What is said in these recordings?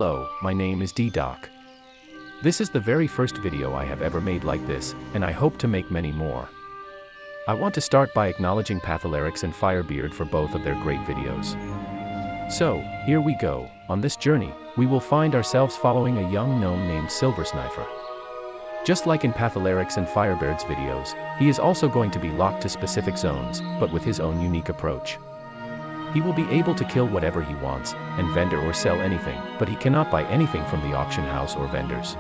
Hello, my name is Ddock. This is the very first video I have ever made like this, and I hope to make many more. I want to start by acknowledging Pathalarix and Firebeard for both of their great videos. So, here we go. On this journey, we will find ourselves following a young gnome named Silversnifer. Just like in Pathalarix and Firebeard's videos, he is also going to be locked to specific zones, but with his own unique approach. He will be able to kill whatever he wants, and vendor or sell anything, but he cannot buy anything from the auction house or vendors.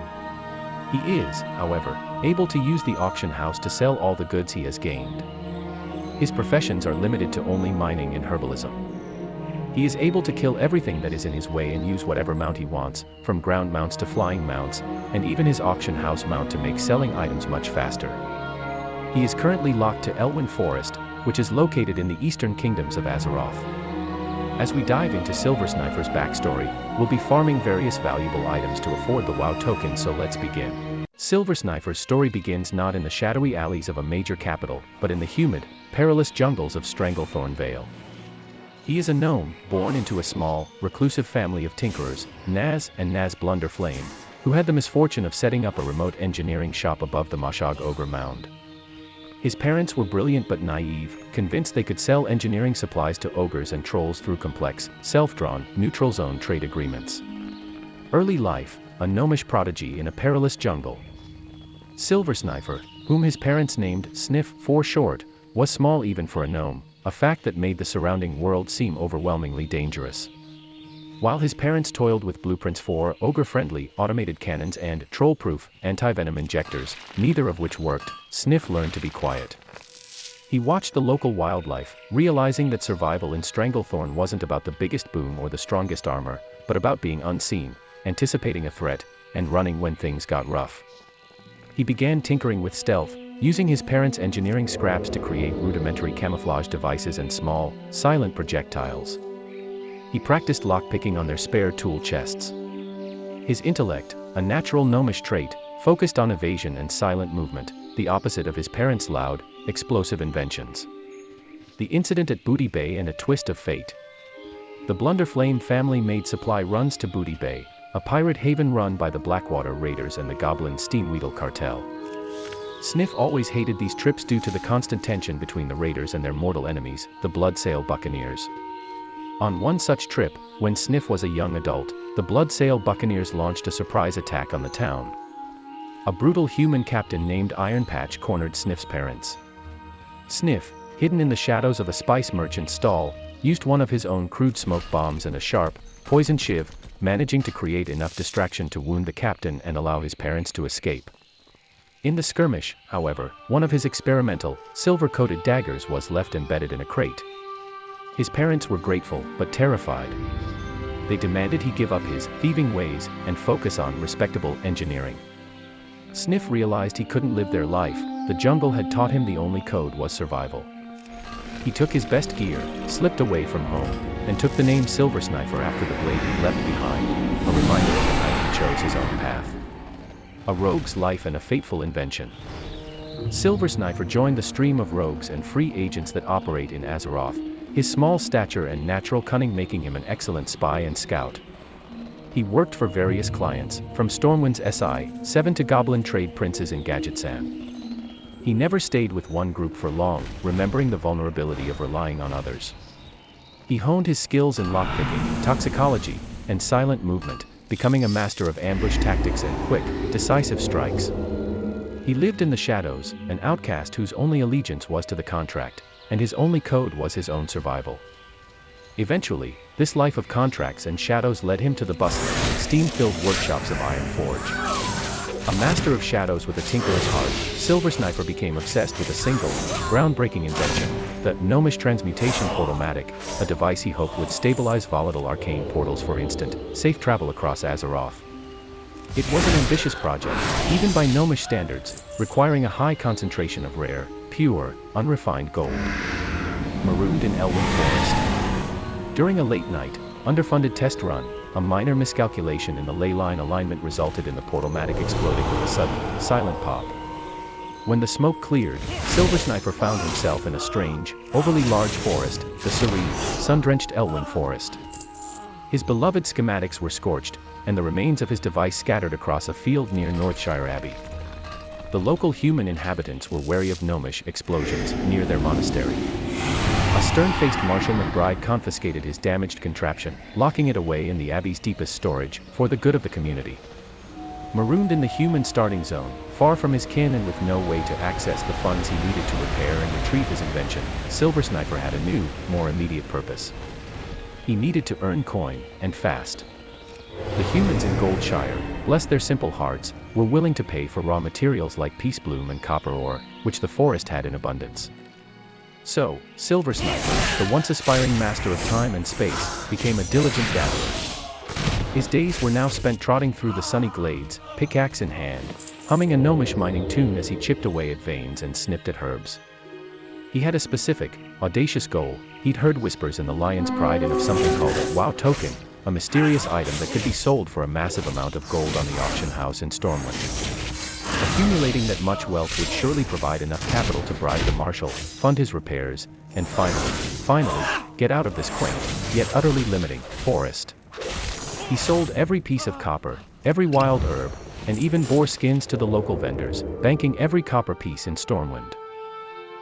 He is, however, able to use the auction house to sell all the goods he has gained. His professions are limited to only mining and herbalism. He is able to kill everything that is in his way and use whatever mount he wants, from ground mounts to flying mounts, and even his auction house mount to make selling items much faster. He is currently locked to Elwyn Forest, which is located in the eastern kingdoms of Azeroth. As we dive into Silversnifer's backstory, we'll be farming various valuable items to afford the WoW token, so let's begin. Silversnifer's story begins not in the shadowy alleys of a major capital, but in the humid, perilous jungles of Stranglethorn Vale. He is a gnome, born into a small, reclusive family of tinkerers, Naz and Naz Blunderflame, who had the misfortune of setting up a remote engineering shop above the Moshog Ogre Mound. His parents were brilliant but naive, convinced they could sell engineering supplies to ogres and trolls through complex, self-drawn, neutral zone trade agreements. Early life, a gnomish prodigy in a perilous jungle. Silversnifer, whom his parents named Sniff for short, was small even for a gnome, a fact that made the surrounding world seem overwhelmingly dangerous. While his parents toiled with blueprints for ogre-friendly automated cannons and troll-proof anti-venom injectors, neither of which worked, Sniff learned to be quiet. He watched the local wildlife, realizing that survival in Stranglethorn wasn't about the biggest boom or the strongest armor, but about being unseen, anticipating a threat, and running when things got rough. He began tinkering with stealth, using his parents' engineering scraps to create rudimentary camouflage devices and small, silent projectiles. He practiced lockpicking on their spare tool chests. His intellect, a natural gnomish trait, focused on evasion and silent movement, the opposite of his parents' loud, explosive inventions. The incident at Booty Bay and a twist of fate. The Blunderflame family made supply runs to Booty Bay, a pirate haven run by the Blackwater Raiders and the Goblin Steamweedle cartel. Sniff always hated these trips due to the constant tension between the raiders and their mortal enemies, the Bloodsail Buccaneers. On one such trip, when Sniff was a young adult, the Bloodsail Buccaneers launched a surprise attack on the town. A brutal human captain named Ironpatch cornered Sniff's parents. Sniff, hidden in the shadows of a spice merchant's stall, used one of his own crude smoke bombs and a sharp, poisoned shiv, managing to create enough distraction to wound the captain and allow his parents to escape. In the skirmish, however, one of his experimental, silver-coated daggers was left embedded in a crate. His parents were grateful, but terrified. They demanded he give up his thieving ways and focus on respectable engineering. Sniff realized he couldn't live their life. The jungle had taught him the only code was survival. He took his best gear, slipped away from home, and took the name Silversnifer after the blade he left behind, a reminder of the night he chose his own path. A rogue's life and a fateful invention. Silversnifer joined the stream of rogues and free agents that operate in Azeroth, his small stature and natural cunning making him an excellent spy and scout. He worked for various clients, from Stormwind's SI-7 to Goblin trade princes in Gadgetzan. He never stayed with one group for long, remembering the vulnerability of relying on others. He honed his skills in lockpicking, toxicology, and silent movement, becoming a master of ambush tactics and quick, decisive strikes. He lived in the shadows, an outcast whose only allegiance was to the contract, and his only code was his own survival. Eventually, this life of contracts and shadows led him to the bustling, steam-filled workshops of Ironforge. A master of shadows with a tinkerer's heart, Silversnifer became obsessed with a single, groundbreaking invention, the gnomish transmutation portalmatic, a device he hoped would stabilize volatile arcane portals for instant, safe travel across Azeroth. It was an ambitious project, even by gnomish standards, requiring a high concentration of rare, pure, unrefined gold. Marooned in Elwyn Forest. During a late night, underfunded test run, a minor miscalculation in the ley line alignment resulted in the portalmatic exploding with a sudden, silent pop. When the smoke cleared, Silversnifer found himself in a strange, overly large forest, the serene, sun-drenched Elwyn Forest. His beloved schematics were scorched, and the remains of his device scattered across a field near Northshire Abbey. The local human inhabitants were wary of gnomish explosions near their monastery. A stern-faced Marshal McBride confiscated his damaged contraption, locking it away in the abbey's deepest storage, for the good of the community. Marooned in the human starting zone, far from his kin and with no way to access the funds he needed to repair and retrieve his invention, Silversnifer had a new, more immediate purpose. He needed to earn coin, and fast. The humans in Goldshire, bless their simple hearts, were willing to pay for raw materials like peacebloom and copper ore, which the forest had in abundance. So, Silversnifer, the once aspiring master of time and space, became a diligent gatherer. His days were now spent trotting through the sunny glades, pickaxe in hand, humming a gnomish mining tune as he chipped away at veins and snipped at herbs. He had a specific, audacious goal. He'd heard whispers in the Lion's Pride of something called a wow token, a mysterious item that could be sold for a massive amount of gold on the auction house in Stormwind. Accumulating that much wealth would surely provide enough capital to bribe the marshal, fund his repairs, and finally, get out of this quaint, yet utterly limiting, forest. He sold every piece of copper, every wild herb, and even boar skins to the local vendors, banking every copper piece in Stormwind.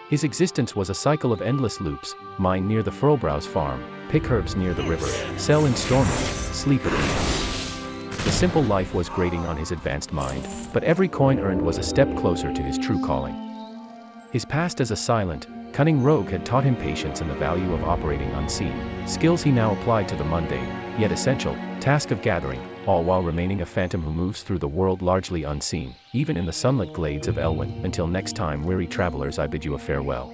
His existence was a cycle of endless loops: mine near the Furlbrow's farm, pick herbs near the river, sell in Stormwind, sleep at inn. The simple life was grating on his advanced mind, but every coin earned was a step closer to his true calling. His past as a silent, cunning rogue had taught him patience and the value of operating unseen, skills he now applied to the mundane, yet essential, task of gathering, all while remaining a phantom who moves through the world largely unseen, even in the sunlit glades of Elwyn. Until next time, weary travelers, I bid you a farewell.